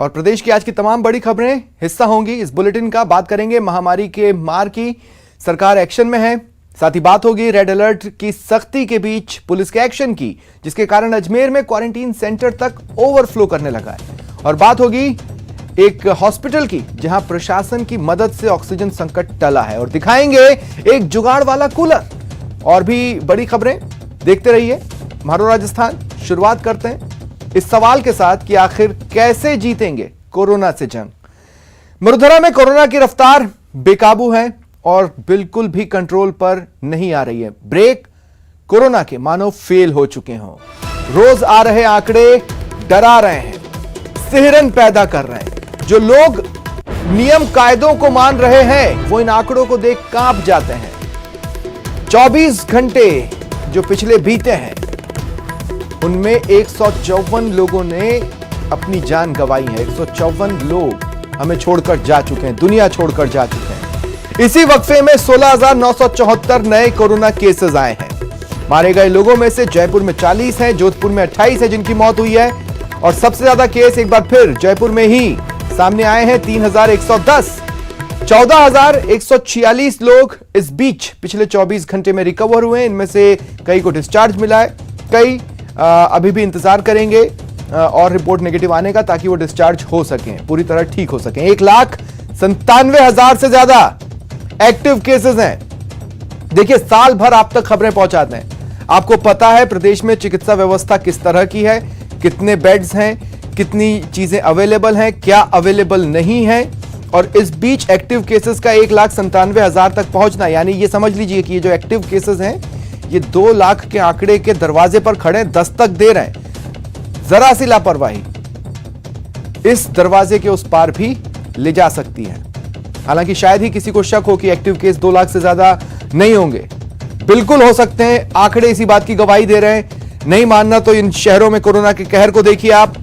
और प्रदेश की आज की तमाम बड़ी खबरें हिस्सा होंगी इस बुलेटिन का। बात करेंगे महामारी के मार की, सरकार एक्शन में है। साथ ही बात होगी रेड अलर्ट की सख्ती के बीच पुलिस के एक्शन की, जिसके कारण अजमेर में क्वारंटीन सेंटर तक ओवरफ्लो करने लगा है। और बात होगी एक हॉस्पिटल की, जहां प्रशासन की मदद से ऑक्सीजन संकट टला है। और दिखाएंगे एक जुगाड़ वाला कूलर। और भी बड़ी खबरें देखते रहिए। मारो राजस्थान शुरुआत करते हैं इस सवाल के साथ कि आखिर कैसे जीतेंगे कोरोना से जंग। मरुधरा में कोरोना की रफ्तार बेकाबू है और बिल्कुल भी कंट्रोल पर नहीं आ रही है। ब्रेक कोरोना के मानो फेल हो चुके हों। रोज आ रहे आंकड़े डरा रहे हैं, सिहरन पैदा कर रहे हैं। जो लोग नियम कायदों को मान रहे हैं वो इन आंकड़ों को देख कांप जाते हैं। 24 घंटे जो पिछले बीते हैं उनमें 154 लोगों ने अपनी जान गंवाई है। 154 लोग हमें छोड़कर जा चुके हैं, दुनिया छोड़कर जा चुके हैं। इसी वक्फे में 16,974 नए कोरोना केसेस आए हैं। मारे गए लोगों में से जयपुर में 40 हैं, जोधपुर में 28 है जिनकी मौत हुई है। और सबसे ज्यादा केस एक बार फिर जयपुर में ही सामने आए हैं, 3,110। 14,146 लोग इस बीच पिछले 24 घंटे में रिकवर हुए। इनमें से कई को डिस्चार्ज मिला है, कई अभी भी इंतजार करेंगे और रिपोर्ट नेगेटिव आने का, ताकि वो डिस्चार्ज हो सकें, पूरी तरह ठीक हो सकें। 1,97,000 से ज्यादा एक्टिव केसेस हैं। देखिए, साल भर आप तक खबरें पहुंचाते हैं। आपको पता है प्रदेश में चिकित्सा व्यवस्था किस तरह की है, कितने बेड्स हैं, कितनी चीजें अवेलेबल हैं, क्या अवेलेबल नहीं है। और इस बीच एक्टिव केसेस का 1,97,000 तक पहुंचना, यानी ये समझ लीजिए कि ये जो एक्टिव केसेस हैं ये 2 लाख के आंकड़े के दरवाजे पर खड़े, दस्तक दे रहे हैं। जरा सी लापरवाही इस दरवाजे के उस पार भी ले जा सकती है। हालांकि शायद ही किसी को शक हो कि एक्टिव केस 2 लाख से ज्यादा नहीं होंगे। बिल्कुल हो सकते हैं, आंकड़े इसी बात की गवाही दे रहे हैं। नहीं मानना तो इन शहरों में कोरोना के कहर को देखिए आप।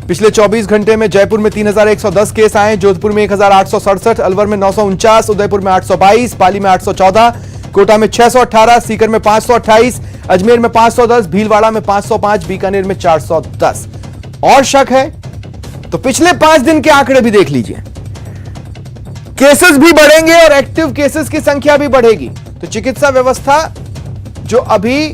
पिछले 24 घंटे में जयपुर में 3,110 केस आए, जोधपुर में 1,867, अलवर में 949, उदयपुर में 822, पाली में 814, कोटा में 618, सीकर में 528, अजमेर में 510, भीलवाड़ा में 505, बीकानेर में 410। और शक है तो पिछले 5 दिन के आंकड़े भी देख लीजिए। केसेस भी बढ़ेंगे और एक्टिव केसेस की संख्या भी बढ़ेगी। तो चिकित्सा व्यवस्था जो अभी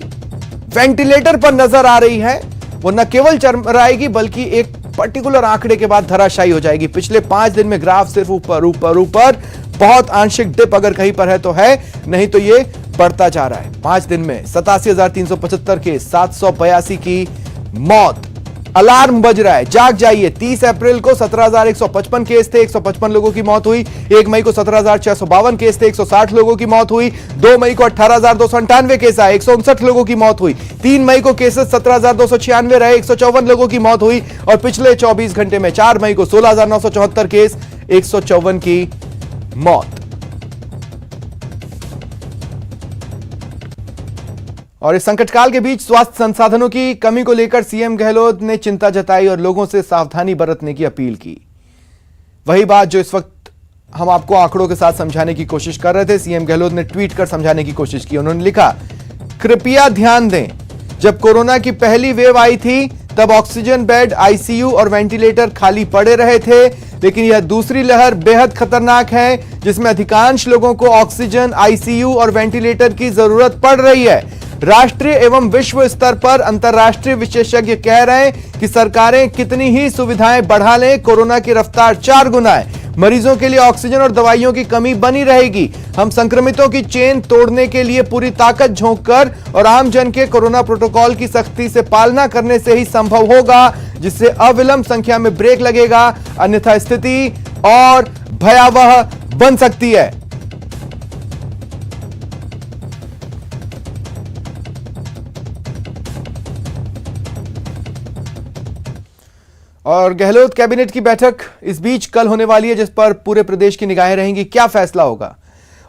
वेंटिलेटर पर नजर आ रही है वो न केवल चरमराएगी बल्कि एक पर्टिकुलर आंकड़े के बाद धराशायी हो जाएगी। पिछले 5 दिन में ग्राफ सिर्फ ऊपर ऊपर ऊपर, बहुत आंशिक डिप अगर कहीं पर है तो है, नहीं तो ये बढ़ता जा रहा है। 5 दिन में 87,375 केस, 782 की मौत। अलार्म बज रहा है, जाग जाइए। 30 अप्रैल को 17,155 केस थे, 155 लोगों की मौत हुई। 1 मई को 17,652 केस थे, 160 लोगों की मौत हुई। 2 मई को 18,298 केस आए, 159 लोगों की मौत हुई। 3 मई को केसेस 17,296 रहे, 154 लोगों की मौत हुई। और पिछले 24 घंटे में 4 मई को 16,974 केस, 154 की मौत। और इस संकटकाल के बीच स्वास्थ्य संसाधनों की कमी को लेकर सीएम गहलोत ने चिंता जताई और लोगों से सावधानी बरतने की अपील की। वही बात जो इस वक्त हम आपको आंकड़ों के साथ समझाने की कोशिश कर रहे थे, सीएम गहलोत ने ट्वीट कर समझाने की कोशिश की। उन्होंने लिखा, कृपया ध्यान दें, जब कोरोना की पहली वेव आई थी तब ऑक्सीजन बेड, आईसीयू और वेंटिलेटर खाली पड़े रहे थे, लेकिन यह दूसरी लहर बेहद खतरनाक है जिसमें अधिकांश लोगों को ऑक्सीजन, आईसीयू और वेंटिलेटर की जरूरत पड़ रही है। राष्ट्रीय एवं विश्व स्तर पर अंतर्राष्ट्रीय विशेषज्ञ कह रहे हैं कि सरकारें कितनी ही सुविधाएं बढ़ा लें, कोरोना की रफ्तार 4 गुना है। मरीजों के लिए ऑक्सीजन और दवाइयों की कमी बनी रहेगी। हम संक्रमितों की चेन तोड़ने के लिए पूरी ताकत झोंककर और आम जन के कोरोना प्रोटोकॉल की सख्ती से पालना करने से ही संभव होगा, जिससे अविलंब संख्या में ब्रेक लगेगा, अन्यथा स्थिति और भयावह बन सकती है। और गहलोत कैबिनेट की बैठक इस बीच कल होने वाली है, जिस पर पूरे प्रदेश की निगाहें रहेंगी। क्या फैसला होगा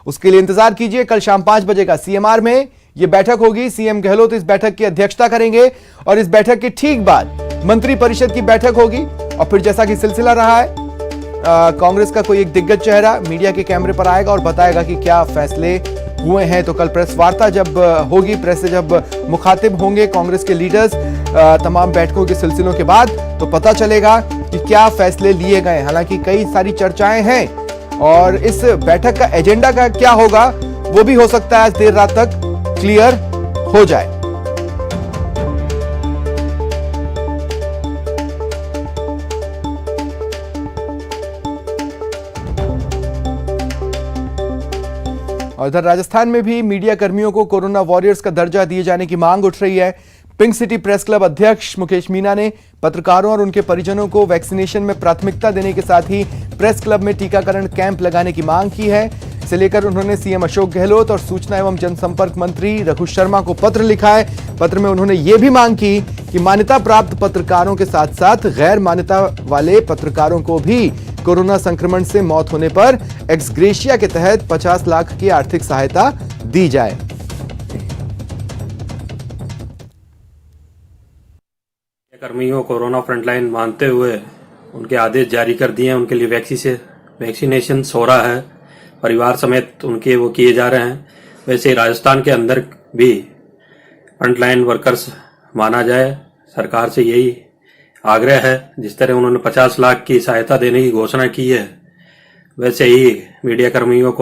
उसके लिए इंतजार कीजिए। कल शाम 5 बजे का सीएमआर में यह बैठक होगी। सीएम गहलोत इस बैठक की अध्यक्षता करेंगे और इस बैठक के ठीक बाद मंत्री परिषद की बैठक होगी। और फिर जैसा कि सिलसिला रहा है, कांग्रेस का कोई एक दिग्गज चेहरा मीडिया के कैमरे पर आएगा और बताएगा कि क्या फैसले हुए हैं। तो कल प्रेस वार्ता जब होगी, प्रेस से जब मुखातिब होंगे कांग्रेस के लीडर्स तमाम बैठकों के सिलसिलों के बाद, तो पता चलेगा कि क्या फैसले लिए गए। हालांकि कई सारी चर्चाएं हैं और इस बैठक का एजेंडा का क्या होगा वो भी हो सकता है आज देर रात तक क्लियर हो जाए। और इधर राजस्थान में भी मीडिया कर्मियों को कोरोना वॉरियर्स का दर्जा दिए जाने की मांग उठ रही है। पिंक सिटी प्रेस क्लब अध्यक्ष मुकेश मीना ने पत्रकारों और उनके परिजनों को वैक्सीनेशन में प्राथमिकता देने के साथ ही प्रेस क्लब में टीकाकरण कैंप लगाने की मांग की है। इसे लेकर उन्होंने सीएम अशोक गहलोत और सूचना एवं जनसंपर्क मंत्री रघु शर्मा को पत्र लिखा है। पत्र में उन्होंने ये भी मांग की कि मान्यता प्राप्त पत्रकारों के साथ साथ गैर मान्यता वाले पत्रकारों को भी कोरोना संक्रमण से मौत होने पर एक्स ग्रेशिया के तहत 50 लाख की आर्थिक सहायता दी जाए। कर्मियों को कोरोना फ्रंटलाइन मानते हुए उनके आदेश जारी कर दिए हैं। उनके लिए वैक्सीनेशन हो रहा है, परिवार समेत उनके वो किए जा रहे हैं। वैसे राजस्थान के अंदर भी फ्रंटलाइन वर्कर्स माना जाए, सरकार से यही आग्रह है। जिस तरह उन्होंने 50 लाख की सहायता देने की घोषणा की है, वैसे ही मीडिया कर्मियों को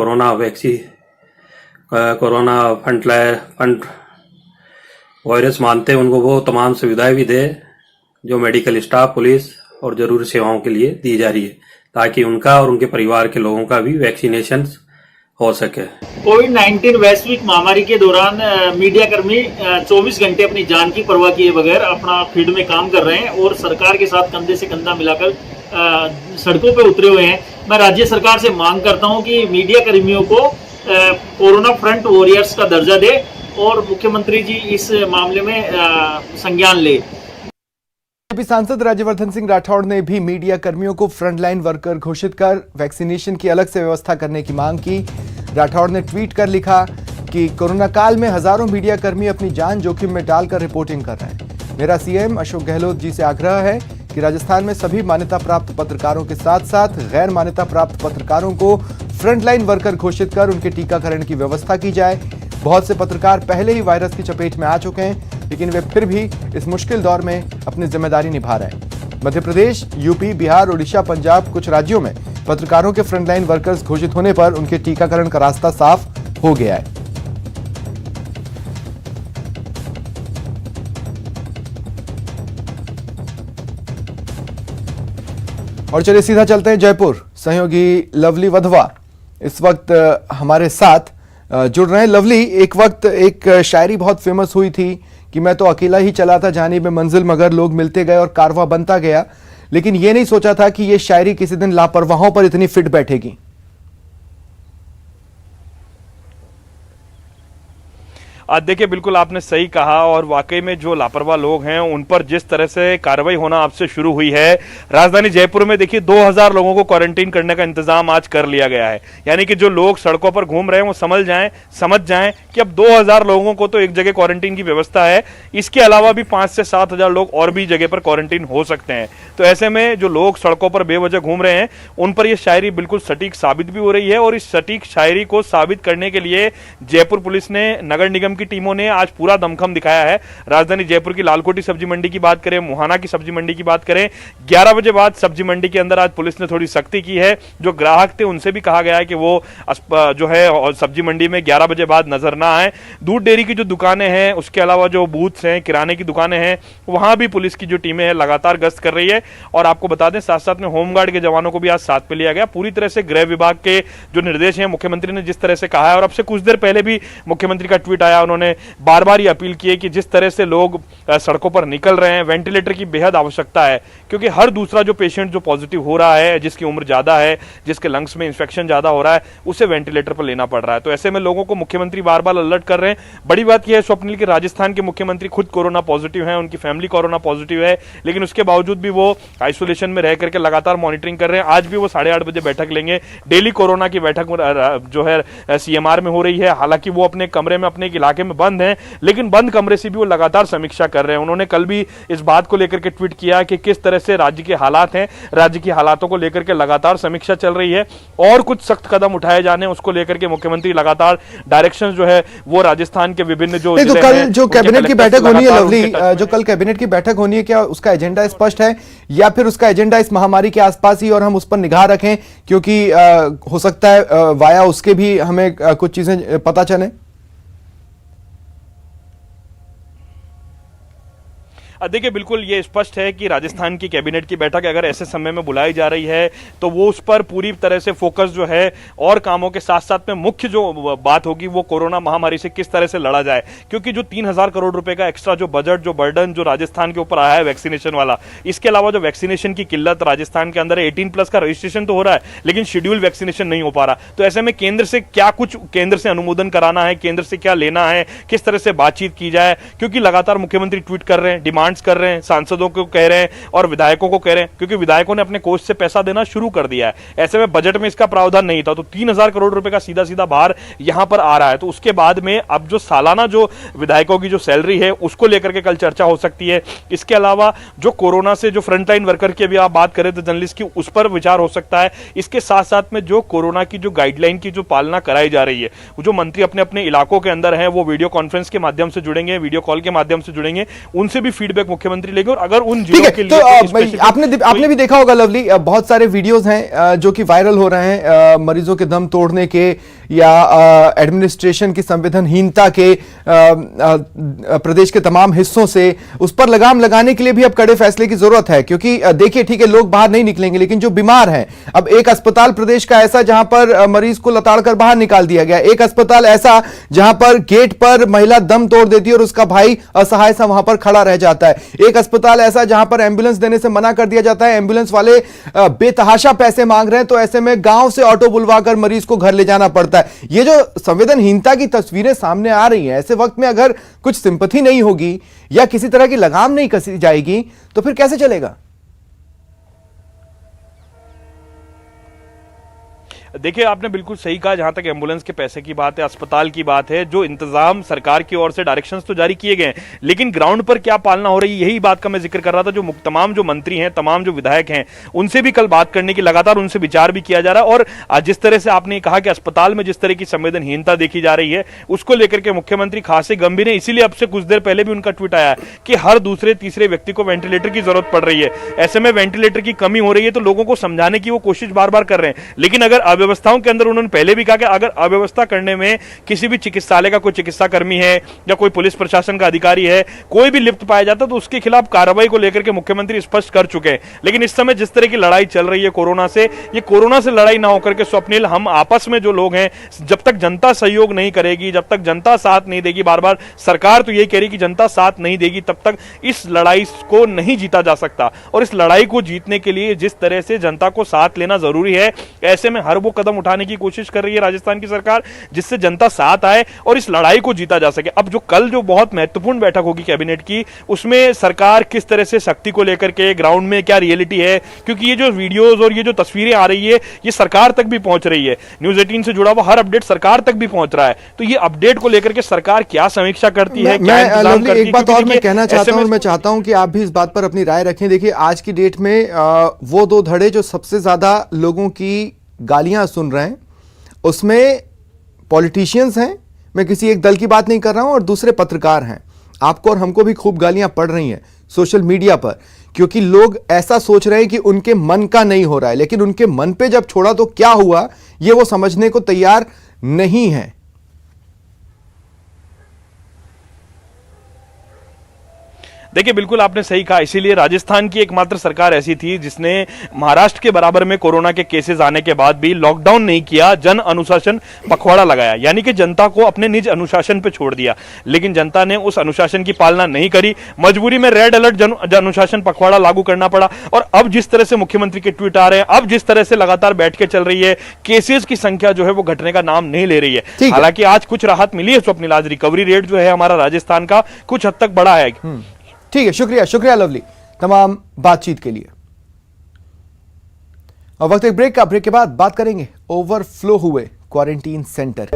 कोरोना फंड वायरस मानते हैं, उनको वो तमाम सुविधाएं भी दे जो मेडिकल स्टाफ, पुलिस और जरूरी सेवाओं के लिए दी जा रही है, ताकि उनका और उनके परिवार के लोगों का भी वैक्सीनेशन हो सके। कोविड-19 वैश्विक महामारी के दौरान मीडिया कर्मी 24 घंटे अपनी जान की परवाह किए बगैर अपना फील्ड में काम कर रहे हैं और सरकार के साथ कंधे से कंधा मिलाकर सड़कों पर उतरे हुए हैं। मैं राज्य सरकार से मांग करता हूं कि मीडिया कर्मियों को कोरोना फ्रंट वॉरियर्स का दर्जा दे और मुख्यमंत्री जी इस मामले में संज्ञान ले। बीजेपी सांसद राज्यवर्धन सिंह राठौड़ ने भी मीडिया कर्मियों को फ्रंटलाइन वर्कर घोषित कर वैक्सीनेशन की अलग से व्यवस्था करने की मांग की। राठौड़ ने ट्वीट कर लिखा कि कोरोना काल में हजारों मीडिया कर्मी अपनी जान जोखिम में डालकर रिपोर्टिंग कर रहे हैं। मेरा सीएम अशोक गहलोत जी से आग्रह है कि राजस्थान में सभी मान्यता प्राप्त पत्रकारों के साथ साथ गैर मान्यता प्राप्त पत्रकारों को फ्रंटलाइन वर्कर घोषित कर उनके टीकाकरण की व्यवस्था की जाए। बहुत से पत्रकार पहले ही वायरस की चपेट में आ चुके हैं, लेकिन वे फिर भी इस मुश्किल दौर में अपनी जिम्मेदारी निभा रहे हैं। मध्य प्रदेश, यूपी, बिहार, ओडिशा, पंजाब, कुछ राज्यों में पत्रकारों के फ्रंटलाइन वर्कर्स घोषित होने पर उनके टीकाकरण का रास्ता साफ हो गया है। और चलिए सीधा चलते हैं जयपुर। सहयोगी लवली वधवा इस वक्त हमारे साथ जुड़ रहे हैं। लवली, एक वक्त एक शायरी बहुत फेमस हुई थी कि मैं तो अकेला ही चला था जाने में मंजिल, मगर लोग मिलते गए और कारवां बनता गया। लेकिन ये नहीं सोचा था कि ये शायरी किसी दिन लापरवाहों पर इतनी फिट बैठेगी। देखिए, बिल्कुल आपने सही कहा और वाकई में जो लापरवाह लोग हैं उन पर जिस तरह से कार्रवाई होना अब से शुरू हुई है। राजधानी जयपुर में देखिए 2000 लोगों को क्वारंटीन करने का इंतजाम आज कर लिया गया है। यानी कि जो लोग सड़कों पर घूम रहे हैं वो समझ जाएं कि अब 2000 लोगों को तो एक जगह क्वारंटीन की व्यवस्था है, इसके अलावा भी 5 से 7000 लोग और भी जगह पर क्वारंटीन हो सकते हैं। तो ऐसे में जो लोग सड़कों पर बेवजह घूम रहे हैं उन पर यह शायरी बिल्कुल सटीक साबित भी हो रही है। और इस सटीक शायरी को साबित करने के लिए जयपुर पुलिस ने, नगर निगम की टीमों ने आज पूरा दमखम दिखाया है। राजधानी जयपुर की लालकोटी सब्जी मंडी की बात करें, मुहाना की सब्जी मंडी की बात करें, 11 बजे बाद सब्जी मंडी के अंदर आज पुलिस ने थोड़ी सख्ती की है। जो ग्राहक थे उनसे भी कहा गया है कि वो जो है सब्जी मंडी में 11 बजे बाद नजर ना आए। दूध डेयरी की जो दुकानें हैं, उसके अलावा जो बूथ्स हैं, किराने की दुकानें हैं, वहां भी पुलिस की जो टीमें हैं लगातार गश्त कर रही है। और आपको बता दें साथ साथ में होमगार्ड के जवानों को भी आज साथ पे लिया गया। पूरी तरह से गृह विभाग के जो निर्देश हैं, मुख्यमंत्री ने जिस तरह से कहा है, और अब से कुछ देर पहले भी मुख्यमंत्री का ट्वीट आया, उन्होंने बार बार ये अपील की है कि जिस तरह से लोग सड़कों पर निकल रहे हैं, वेंटिलेटर की बेहद आवश्यकता है, क्योंकि हर दूसरा जो पेशेंट जो पॉजिटिव हो रहा है, जिसकी उम्र ज्यादा है, जिसके लंग्स में इंफेक्शन ज्यादा हो रहा है, उसे वेंटिलेटर पर लेना पड़ रहा है। तो ऐसे में लोगों को मुख्यमंत्री बार बार अलर्ट कर रहे हैं। बड़ी बात यह है स्वप्निल कि राजस्थान के मुख्यमंत्री खुद कोरोना पॉजिटिव हैं, उनकी फैमिली कोरोना पॉजिटिव है, लेकिन उसके बावजूद भी वो आइसोलेशन में रह करके लगातार मॉनिटरिंग कर रहे हैं। आज भी वो 8:30 बजे बैठक लेंगे। डेली कोरोना की बैठक जो है CMR में हो रही है। हालांकि वो अपने कमरे में अपने एक इलाके इलाके में बंद हैं, लेकिन बंद कमरे से भी वो लगातार समीक्षा कर रहे हैं। उन्होंने कल भी इस बात को लेकर के ट्वीट किया कि किस तरह से राज्य के हालात हैं, राज्य के हालातों को लेकर के लगातार समीक्षा चल रही है और कुछ सख्त कदम उठाए जाने उसको लेकर के मुख्यमंत्री लगातार डायरेक्शन जो है वो राजस्थान के विभिन्न जो तो कल जो कैबिनेट की बैठक होनी है लवली, जो कल कैबिनेट की बैठक होनी है, क्या उसका एजेंडा स्पष्ट है या फिर उसका एजेंडा इस महामारी के आसपास ही और हम उस पर निगाह रखें, क्योंकि हो सकता है वाया उसके भी हमें कुछ चीजें पता चले? देखिए बिल्कुल ये स्पष्ट है कि राजस्थान की कैबिनेट की बैठक अगर ऐसे समय में बुलाई जा रही है तो वो उस पर पूरी तरह से फोकस जो है और कामों के साथ साथ में मुख्य जो बात होगी वो कोरोना महामारी से किस तरह से लड़ा जाए, क्योंकि जो 3000 करोड़ रुपए का एक्स्ट्रा जो बजट जो बर्डन जो राजस्थान के ऊपर आया है वैक्सीनेशन वाला, इसके अलावा जो वैक्सीनेशन की किल्लत राजस्थान के अंदर 18+ का रजिस्ट्रेशन तो हो रहा है लेकिन शेड्यूल वैक्सीनेशन नहीं हो पा रहा। तो ऐसे में केंद्र से क्या कुछ केंद्र से अनुमोदन कराना है, केंद्र से क्या लेना है, किस तरह से बातचीत की जाए, क्योंकि लगातार मुख्यमंत्री ट्वीट कर रहे हैं, डिमांड कर रहे हैं, सांसदों को कह रहे हैं और विधायकों को कह रहे हैं, क्योंकि विधायकों ने अपने कोष से पैसा देना शुरू कर दिया है। ऐसे में बजट में इसका प्रावधान नहीं था, तो 3000 करोड़ रुपए का सीधा सीधा भार यहां पर आ रहा है। तो उसके बाद में अब जो सालाना जो विधायकों की जो सैलरी है उसको लेकर के कल चर्चा हो सकती है। इसके अलावा जो कोरोना से जो फ्रंटलाइन वर्कर की अभी आप बात करें तो जर्नलिस्ट की, उस पर विचार हो सकता है। इसके साथ साथ में जो कोरोना की जो गाइडलाइन की जो पालना कराई जा रही है, जो मंत्री अपने अपने इलाकों के अंदर हैं वो वीडियो कॉन्फ्रेंस के माध्यम से जुड़ेंगे, वीडियो कॉल के माध्यम से जुड़ेंगे, उनसे भी फीडबैक मुख्यमंत्री लेंगे। और अगर उन जिलों के लिए तो आपने भी देखा होगा लवली, बहुत सारे वीडियोस हैं जो कि वायरल हो रहे हैं मरीजों के दम तोड़ने के या एडमिनिस्ट्रेशन की संवेदनहीनता के प्रदेश के तमाम हिस्सों से। उस पर लगाम लगाने के लिए भी अब कड़े फैसले की जरूरत है, क्योंकि देखिए ठीक है लोग बाहर नहीं निकलेंगे लेकिन जो बीमार हैं, अब एक अस्पताल प्रदेश का ऐसा जहां पर मरीज को लताड़ कर बाहर निकाल दिया गया, एक अस्पताल ऐसा जहां पर गेट पर महिला दम तोड़ देती है और उसका भाई असहाय सा वहां पर खड़ा रह जाता है, एक अस्पताल ऐसा जहां पर एम्बुलेंस देने से मना कर दिया जाता है, एम्बुलेंस वाले बेतहाशा पैसे मांग रहे हैं, तो ऐसे में गांव से ऑटो बुलवाकर मरीज को घर ले जाना पड़ता है। ये जो संवेदनहीनता की तस्वीरें सामने आ रही हैं, ऐसे वक्त में अगर कुछ सिंपैथी नहीं होगी या किसी तरह की लगाम नहीं कसी जाएगी तो फिर कैसे चलेगा? देखिए आपने बिल्कुल सही कहा, जहां तक एम्बुलेंस के पैसे की बात है, अस्पताल की बात है, जो इंतजाम सरकार की ओर से डायरेक्शंस तो जारी किए गए हैं, लेकिन ग्राउंड पर क्या पालना हो रही है यही बात का मैं जिक्र कर रहा था। जो तमाम जो मंत्री हैं, तमाम जो विधायक हैं, उनसे भी कल बात करने की लगातार उनसे विचार भी किया जा रहा है। और जिस तरह से आपने कहा कि अस्पताल में जिस तरह की संवेदनहीनता देखी जा रही है उसको लेकर के मुख्यमंत्री खासे गंभीर है। इसीलिए अब से कुछ देर पहले भी उनका ट्वीट आया कि हर दूसरे तीसरे व्यक्ति को वेंटिलेटर की जरूरत पड़ रही है। ऐसे में वेंटिलेटर की कमी हो रही है तो लोगों को समझाने की वो कोशिश बार बार कर रहे हैं, लेकिन अगर अव्यवस्थाओं के अंदर उन्होंने पहले भी कहा कि अगर अव्यवस्था करने में किसी भी चिकित्सालय का कोई चिकित्सा कर्मी है या कोई पुलिस प्रशासन का अधिकारी है, कोई भी लिप्त पाया जाता तो उसके खिलाफ कार्रवाई को लेकर के मुख्यमंत्री स्पष्ट कर चुके हैं। लेकिन इस समय जिस तरह की लड़ाई चल रही है कोरोना से, ये कोरोना से लड़ाई ना होकर के स्वप्निल हम आपस में जो लोग हैं, जब तक जनता सहयोग नहीं करेगी, जब तक जनता साथ नहीं देगी, बार बार सरकार तो यही कह रही कि जनता साथ नहीं देगी, तब तक इस लड़ाई को नहीं जीता जा सकता। और इस लड़ाई को जीतने के लिए जिस तरह से जनता को साथ लेना जरूरी है, ऐसे में हर वो कदम उठाने की कोशिश कर रही है राजस्थान की सरकार जिससे जनता साथ आए और इस लड़ाई को जीता जा सके। अब जो कल जो बहुत महत्वपूर्ण बैठक होगी कैबिनेट की, उसमें सरकार किस तरह से शक्ति को लेकर के ग्राउंड में क्या रियलिटी है, क्योंकि ये जो वीडियोस और ये जो तस्वीरें आ रही है ये सरकार तक भी पहुंच रही है। न्यूज़ 18 से जुड़ा हुआ हर अपडेट सरकार तक भी पहुंच रहा है, तो ये अपडेट को लेकर के सरकार क्या समीक्षा करती है, क्या इंतजाम करती है। एक बात और मैं कहना चाहता हूं, मैं चाहता हूं कि आप भी इस बात पर अपनी राय रखें। देखिए आज की डेट में वो दो धड़े जो सबसे ज्यादा लोगों की गालियां सुन रहे हैं उसमें पॉलिटिशियंस हैं, मैं किसी एक दल की बात नहीं कर रहा हूं, और दूसरे पत्रकार हैं। आपको और हमको भी खूब गालियां पड़ रही हैं सोशल मीडिया पर, क्योंकि लोग ऐसा सोच रहे हैं कि उनके मन का नहीं हो रहा है, लेकिन उनके मन पे जब छोड़ा तो क्या हुआ ये वो समझने को तैयार नहीं है। देखिए बिल्कुल आपने सही कहा, इसीलिए राजस्थान की एकमात्र सरकार ऐसी थी जिसने महाराष्ट्र के बराबर में कोरोना के केसेस आने के बाद भी लॉकडाउन नहीं किया, जन अनुशासन पखवाड़ा लगाया, यानी कि जनता को अपने निज अनुशासन पे छोड़ दिया। लेकिन जनता ने उस अनुशासन की पालना नहीं करी, मजबूरी में रेड अलर्ट जन अनुशासन पखवाड़ा लागू करना पड़ा। और अब जिस तरह से मुख्यमंत्री के ट्वीट आ रहे हैं, अब जिस तरह से लगातार बैठकें चल रही है, केसेस की संख्या जो है वो घटने का नाम नहीं ले रही है। हालांकि आज कुछ राहत मिली है स्वप्निल, आज रिकवरी रेट जो है हमारा राजस्थान का कुछ हद तक बढ़ा है। ठीक है, शुक्रिया लवली तमाम बातचीत के लिए। और वक्त एक ब्रेक का, ब्रेक के बाद बात करेंगे ओवरफ्लो हुए क्वारंटीन सेंटर।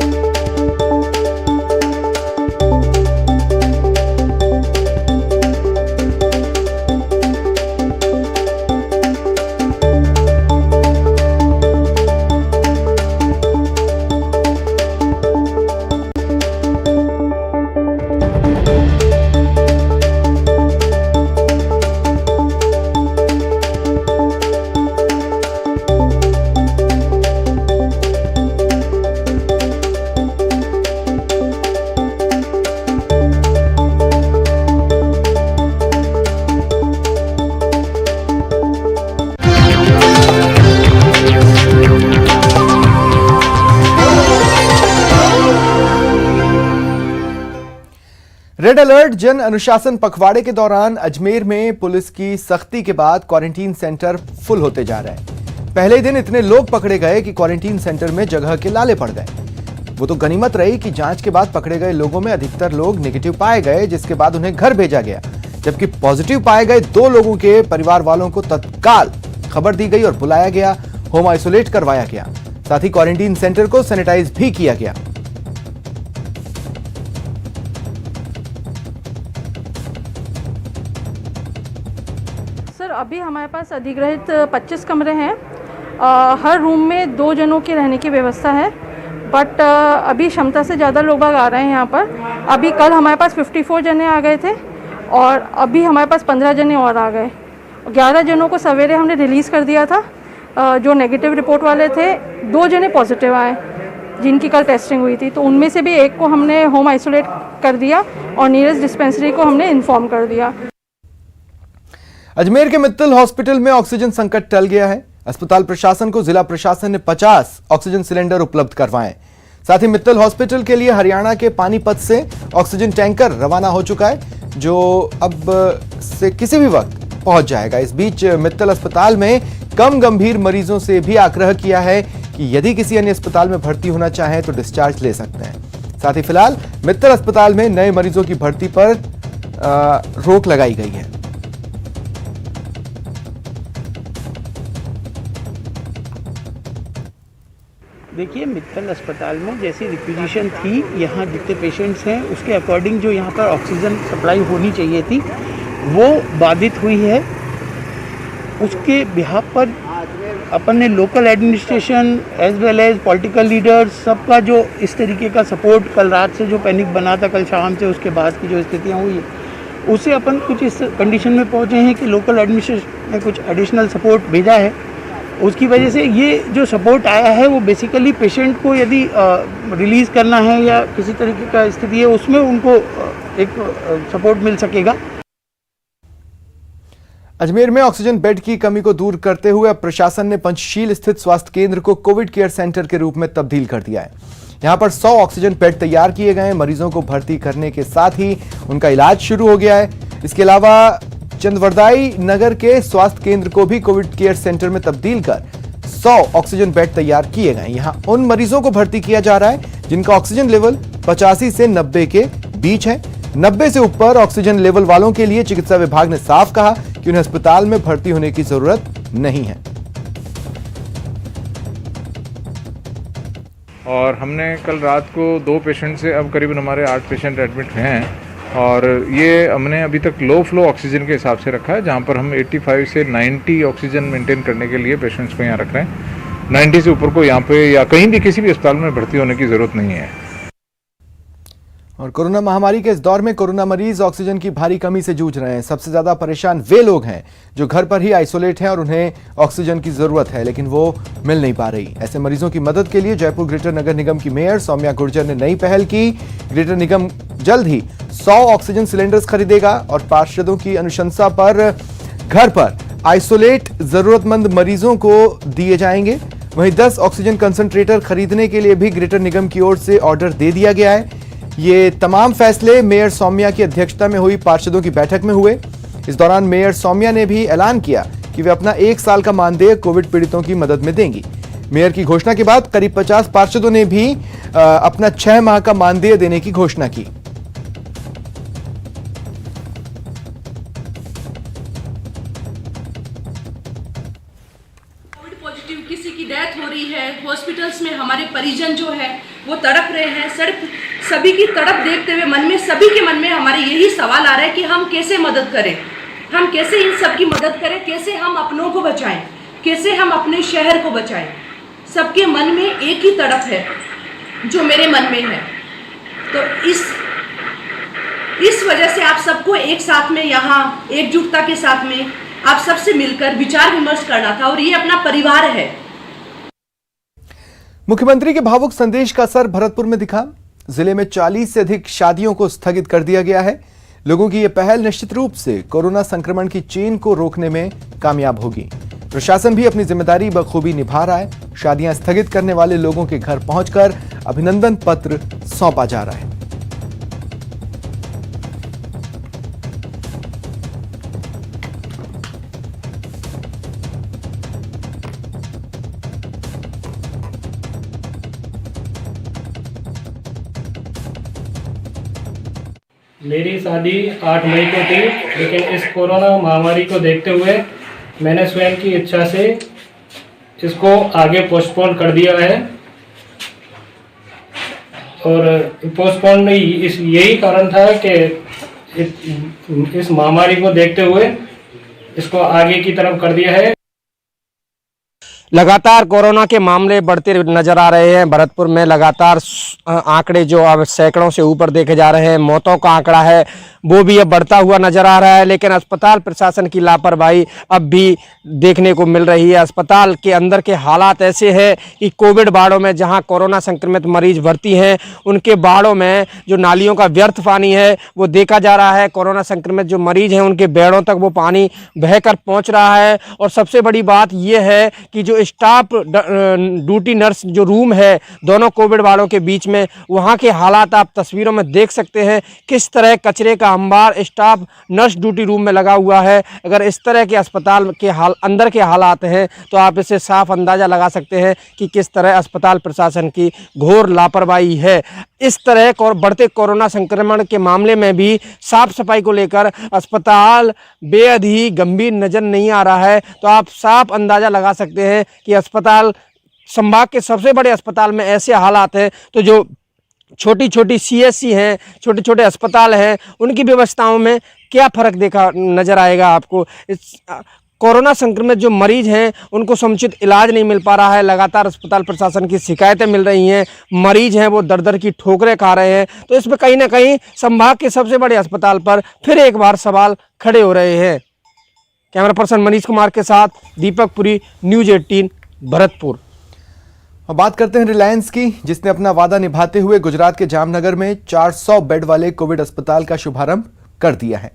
रेड अलर्ट जन अनुशासन पखवाड़े के दौरान अजमेर में पुलिस की सख्ती के बाद क्वारंटीन सेंटर फुल होते जा रहे हैं। पहले ही दिन इतने लोग पकड़े गए कि क्वारंटीन सेंटर में जगह के लाले पड़ गए। वो तो गनीमत रही कि जांच के बाद पकड़े गए लोगों में अधिकतर लोग नेगेटिव पाए गए, जिसके बाद उन्हें घर भेजा गया, जबकि पॉजिटिव पाए गए 2 लोगों के परिवार वालों को तत्काल खबर दी गई और बुलाया गया, होम आइसोलेट करवाया गया। साथ ही क्वारंटीन सेंटर को सैनिटाइज भी किया गया। सर, अभी हमारे पास अधिग्रहित 25 कमरे हैं। हर रूम में 2 जनों के रहने की व्यवस्था है, बट अभी क्षमता से ज़्यादा लोग आ रहे हैं यहाँ पर। अभी कल हमारे पास 54 जने आ गए थे और अभी हमारे पास 15 जने और आ गए। 11 जनों को सवेरे हमने रिलीज़ कर दिया था, जो नेगेटिव रिपोर्ट वाले थे। 2 जने पॉजिटिव आए जिनकी कल टेस्टिंग हुई थी, तो उनमें से भी एक को हमने होम आइसोलेट कर दिया और नियरेस्ट डिस्पेंसरी को हमने इन्फॉर्म कर दिया। अजमेर के मित्तल हॉस्पिटल में ऑक्सीजन संकट टल गया है। अस्पताल प्रशासन को जिला प्रशासन ने 50 ऑक्सीजन सिलेंडर उपलब्ध करवाए। साथ ही मित्तल हॉस्पिटल के लिए हरियाणा के पानीपत से ऑक्सीजन टैंकर रवाना हो चुका है, जो अब से किसी भी वक्त पहुंच जाएगा। इस बीच मित्तल अस्पताल में कम गंभीर मरीजों से भी आग्रह किया है कि यदि किसी अन्य अस्पताल में भर्ती होना चाहें तो डिस्चार्ज ले सकते हैं। साथ ही फिलहाल मित्तल अस्पताल में नए मरीजों की भर्ती पर रोक लगाई गई है। देखिए, मित्तल अस्पताल में जैसी रिक्विजिशन थी, यहाँ जितने पेशेंट्स हैं उसके अकॉर्डिंग जो यहाँ पर ऑक्सीजन सप्लाई होनी चाहिए थी वो बाधित हुई है। उसके बिहाफ पर अपन ने local administration as well as political leaders सबका जो इस तरीके का सपोर्ट, कल रात से जो पैनिक बना था, कल शाम से उसके बाद की जो स्थितियाँ हुई, उससे अपन कुछ इस कंडीशन में पहुँचे हैं कि लोकल एडमिनिस्ट्रेशन ने कुछ एडिशनल सपोर्ट भेजा है। उसकी वजह से ये जो सपोर्ट आया है वो बेसिकली पेशेंट को यदि रिलीज़ करना है या किसी तरीके का स्थिति है उसमें उनको एक सपोर्ट मिल सकेगा। अजमेर में ऑक्सीजन बेड की कमी को दूर करते हुए अब प्रशासन ने पंचशील स्थित स्वास्थ्य केंद्र को कोविड केयर सेंटर के रूप में तब्दील कर दिया है। यहां पर 100 ऑक्सीजन बेड तैयार किए गए हैं। मरीजों को भर्ती करने के साथ ही उनका इलाज शुरू हो गया है। इसके अलावा चंदवरदाई नगर के स्वास्थ्य केंद्र को भी कोविड केयर सेंटर में तब्दील कर 100 ऑक्सीजन बेड तैयार किए गए। यहां उन मरीजों को भर्ती किया जा रहा है जिनका ऑक्सीजन लेवल 85 से 90 के बीच है। 90 से ऊपर ऑक्सीजन लेवल वालों के लिए चिकित्सा विभाग ने साफ कहा कि उन्हें अस्पताल में भर्ती होने की जरूरत नहीं है। और हमने कल रात को 2 पेशेंट से अब करीबन हमारे 8 पेशेंट एडमिट हैं और ये हमने अभी तक लो फ्लो ऑक्सीजन के हिसाब से रखा है, जहां पर हम 85 से 90 ऑक्सीजन मेंटेन करने के लिए पेशेंट्स को यहाँ रख रहे हैं। 90 से ऊपर को यहाँ पे या कहीं भी किसी भी अस्पताल में भर्ती होने की जरूरत नहीं है। और कोरोना महामारी के इस दौर में कोरोना मरीज ऑक्सीजन की भारी कमी से जूझ रहे हैं। सबसे ज्यादा परेशान वे लोग हैं जो घर पर ही आइसोलेट हैं और उन्हें ऑक्सीजन की जरूरत है, लेकिन वो मिल नहीं पा रही। ऐसे मरीजों की मदद के लिए जयपुर ग्रेटर नगर निगम की मेयर सौम्या गुर्जर ने नई पहल की। ग्रेटर निगम जल्द ही 100 ऑक्सीजन सिलेंडर्स खरीदेगा और पार्षदों की अनुशंसा पर घर पर आइसोलेट जरूरतमंद मरीजों को दिए जाएंगे। वहीं 10 ऑक्सीजन कंसंट्रेटर खरीदने के लिए भी ग्रेटर निगम की ओर से ऑर्डर दे दिया गया है। ये तमाम फैसले मेयर सौम्या की अध्यक्षता में हुई पार्षदों की बैठक में हुए। इस दौरान मेयर सौम्या ने भी ऐलान किया कि वे अपना 1 साल का मानदेय कोविड पीड़ितों की मदद में देंगी। मेयर की घोषणा के बाद करीब 50 पार्षदों ने भी अपना 6 माह का मानदेय देने की घोषणा की। पॉजिटिव किसी की डेथ हो रही है, हॉस्पिटल्स में हमारे परिजन जो है वो तड़प रहे हैं। सड़क सभी की तड़प देखते हुए सभी के मन में हमारे यही सवाल आ रहा है कि हम कैसे मदद करें, हम कैसे इन सब की मदद करें, कैसे हम अपनों को बचाएं, कैसे हम अपने शहर को बचाएं। सबके मन में एक ही तड़प है जो मेरे मन में है। तो इस वजह से आप सबको एक साथ में यहाँ एकजुटता के साथ में आप सबसे मिलकर विचार विमर्श करना था और ये अपना परिवार है। मुख्यमंत्री के भावुक संदेश का असर भरतपुर में दिखा। जिले में 40 से अधिक शादियों को स्थगित कर दिया गया है। लोगों की यह पहल निश्चित रूप से कोरोना संक्रमण की चेन को रोकने में कामयाब होगी। प्रशासन भी अपनी जिम्मेदारी बखूबी निभा रहा है। शादियां स्थगित करने वाले लोगों के घर पहुंचकर अभिनंदन पत्र सौंपा जा रहा है। मेरी शादी 8 मई को थी, लेकिन इस कोरोना महामारी को देखते हुए मैंने स्वयं की इच्छा से इसको आगे पोस्टपोन कर दिया है। और पोस्टपोन यही कारण था कि इस महामारी को देखते हुए इसको आगे की तरफ कर दिया है। लगातार कोरोना के मामले बढ़ते नजर आ रहे हैं। भरतपुर में लगातार आंकड़े जो अब सैकड़ों से ऊपर देखे जा रहे हैं, मौतों का आंकड़ा है वो भी अब बढ़ता हुआ नजर आ रहा है। लेकिन अस्पताल प्रशासन की लापरवाही अब भी देखने को मिल रही है। अस्पताल के अंदर के हालात ऐसे हैं कि कोविड वार्डों में जहां कोरोना संक्रमित मरीज भर्ती हैं, उनके वार्डों में जो नालियों का व्यर्थ पानी है वो देखा जा रहा है। कोरोना संक्रमित जो मरीज हैं उनके बेड़ों तक वो पानी बहकर पहुंच रहा है। और सबसे बड़ी बात यह है कि जो स्टाफ ड्यूटी नर्स जो रूम है दोनों कोविड वार्डों के बीच में, वहां के हालात आप तस्वीरों में देख सकते हैं। किस तरह कचरे का अंबार स्टाफ नर्स ड्यूटी रूम में लगा हुआ है। अगर इस तरह के अस्पताल के अंदर के हालात हैं तो आप इससे साफ अंदाजा लगा सकते हैं कि किस तरह अस्पताल प्रशासन की घोर लापरवाही है। इस तरह बढ़ते कोरोना संक्रमण के मामले में भी साफ सफाई को लेकर अस्पताल बेहद ही गंभीर नजर नहीं आ रहा है। तो आप साफ अंदाजा लगा सकते हैं कि अस्पताल संभाग के सबसे बड़े अस्पताल में ऐसे हालात हैं तो जो छोटी छोटी CSC हैं, छोटे छोटे अस्पताल हैं, उनकी व्यवस्थाओं में क्या फ़र्क देखा नज़र आएगा आपको। इस कोरोना संक्रमित जो मरीज हैं उनको समुचित इलाज नहीं मिल पा रहा है। लगातार अस्पताल प्रशासन की शिकायतें मिल रही हैं। मरीज हैं वो दर दर की ठोकरें खा रहे हैं। तो इसमें कहीं ना कहीं संभाग के सबसे बड़े अस्पताल पर फिर एक बार सवाल खड़े हो रहे हैं। कैमरा पर्सन मनीष कुमार के साथ दीपक पुरी, न्यूज़ 18 भरतपुर। अब बात करते हैं रिलायंस की, जिसने अपना वादा निभाते हुए गुजरात के जामनगर में 400 बेड वाले कोविड अस्पताल का शुभारंभ कर दिया है।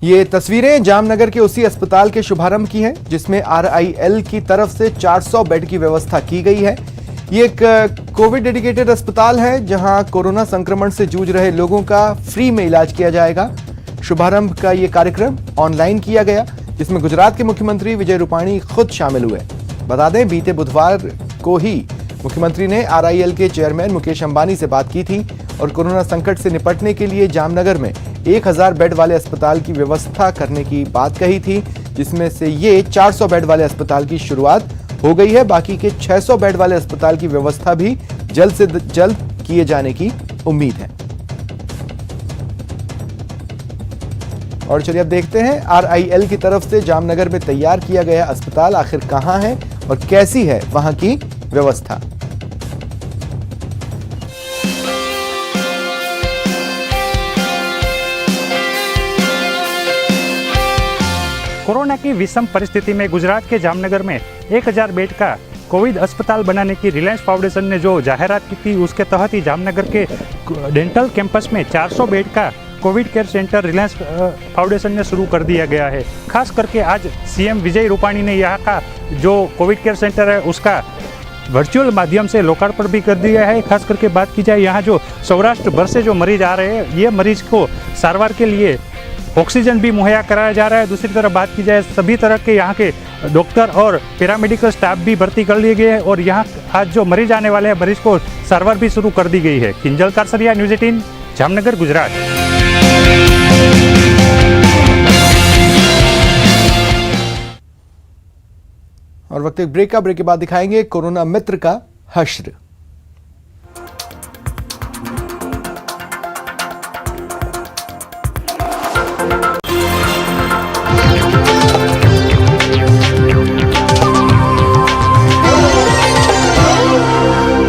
ये तस्वीरें जामनगर के उसी अस्पताल के शुभारंभ की हैं जिसमें RIL की तरफ से 400 बेड की व्यवस्था की गई है। ये एक कोविड डेडिकेटेड अस्पताल है जहां कोरोना संक्रमण से जूझ रहे लोगों का फ्री में इलाज किया जाएगा। शुभारंभ का ये कार्यक्रम ऑनलाइन किया गया जिसमें गुजरात के मुख्यमंत्री विजय रूपाणी खुद शामिल हुए। बता दें बीते बुधवार को ही मुख्यमंत्री ने RIL के चेयरमैन मुकेश अंबानी से बात की थी और कोरोना संकट से निपटने के लिए जामनगर में 1000 बेड वाले अस्पताल की व्यवस्था करने की बात कही थी, जिसमें से ये 400 बेड वाले अस्पताल की शुरुआत हो गई है। बाकी के 600 बेड वाले अस्पताल की व्यवस्था भी जल्द से जल्द किए जाने की उम्मीद है। और चलिए अब देखते हैं RIL की तरफ से जामनगर में तैयार किया गया अस्पताल आखिर कहां है और कैसी है वहां की व्यवस्था। कोरोना की विषम परिस्थिति में गुजरात के जामनगर में 1000 बेड का कोविड अस्पताल बनाने की रिलायंस फाउंडेशन ने जो जाहिरात की थी उसके तहत ही जामनगर के डेंटल कैंपस में 400 बेड का Covid care centre Reliance foundation ने शुरू कर दिया गया है। खास करके आज CM विजय रूपाणी ने यहाँ का जो कोविड केयर सेंटर है उसका वर्चुअल माध्यम से लोकार्पण भी कर दिया है। खास करके बात की जाए यहाँ जो सौराष्ट्र भर से जो मरीज आ रहे हैं, ये मरीज को सारवार के लिए ऑक्सीजन भी मुहैया कराया जा रहा है। दूसरी तरफ बात की जाए सभी तरह के यहाँ के डॉक्टर और पैरामेडिकल स्टाफ भी भर्ती कर लिए गए हैं और यहाँ आज जो मरीज आने वाले हैं मरीज को सारवार भी शुरू कर दी गई है। किंजल कारसरिया, न्यूज़ 18 जामनगर, गुजरात। और वक्त एक ब्रेक के बाद दिखाएंगे कोरोना मित्र का हश्र।